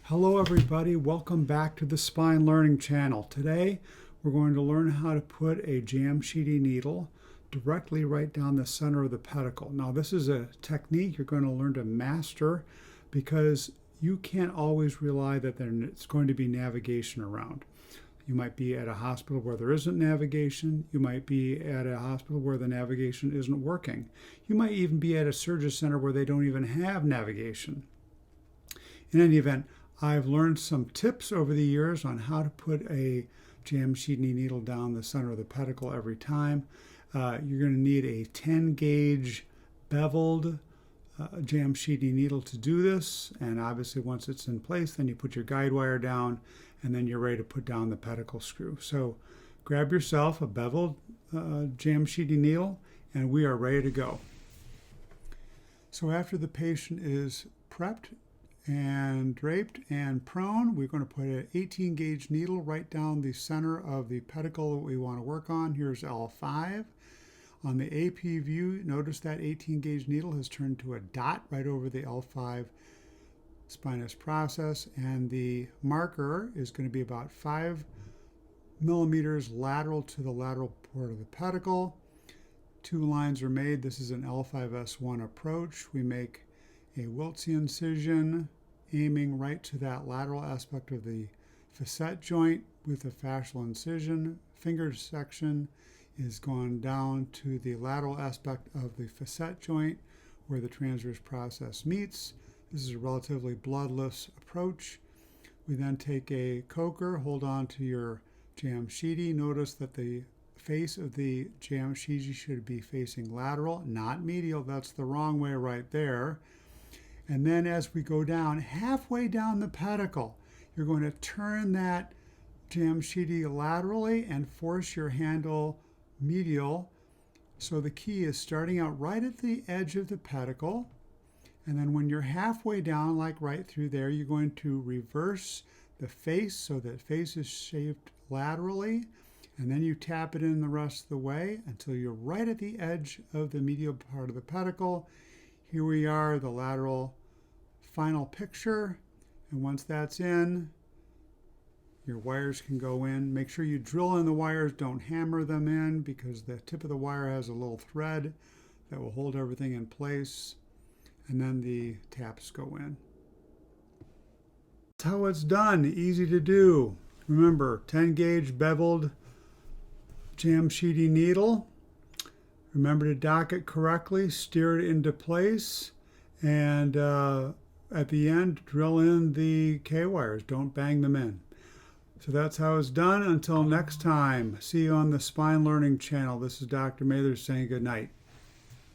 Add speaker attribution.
Speaker 1: Hello everybody, welcome back to the Spine Learning Channel. Today we're going to learn how to put a Jamshidi needle directly right down the center of the pedicle. Now this is a technique you're going to learn to master because you can't always rely that there's going to be navigation around. You might be at a hospital where there isn't navigation. You might be at a hospital where the navigation isn't working. You might even be at a surgery center where they don't even have navigation. In any event, I've learned some tips over the years on how to put a Jamshidi needle down the center of the pedicle every time. You're going to need a 10 gauge beveled Jamshidi needle to do this, and obviously once it's in place, then you put your guide wire down and then you're ready to put down the pedicle screw. So grab yourself a beveled Jamshidi needle and we are ready to go. So after the patient is prepped and draped and prone, we're going to put an 18 gauge needle right down the center of the pedicle that we want to work on. Here's L5. On the AP view, notice that 18 gauge needle has turned to a dot right over the L5 spinous process, and the marker is going to be about 5 millimeters lateral to the lateral port of the pedicle. 2 lines are made. This is an L5S1 approach. We make a Wiltse incision aiming right to that lateral aspect of the facet joint with a fascial incision. Finger section is gone down to the lateral aspect of the facet joint where the transverse process meets. This is a relatively bloodless approach. We then take a coker, hold on to your Jamshidi. Notice that the face of the Jamshidi should be facing lateral, not medial. That's the wrong way right there. And then as we go down, halfway down the pedicle, you're going to turn that Jamshidi laterally and force your handle medial. So the key is starting out right at the edge of the pedicle. And then when you're halfway down, like right through there, you're going to reverse the face so that face is shaped laterally. And then you tap it in the rest of the way until you're right at the edge of the medial part of the pedicle. Here we are, the lateral final picture, and once that's in, your wires can go in. Make sure you drill in the wires, don't hammer them in, because the tip of the wire has a little thread that will hold everything in place, and then the taps go in. That's how it's done, easy to do. Remember, 10 gauge beveled Jamshidi needle. Remember to dock it correctly, steer it into place, and at the end, drill in the K-wires. Don't bang them in. So that's how it's done. Until next time, see you on the Spine Learning Channel. This is Dr. Mather saying good night.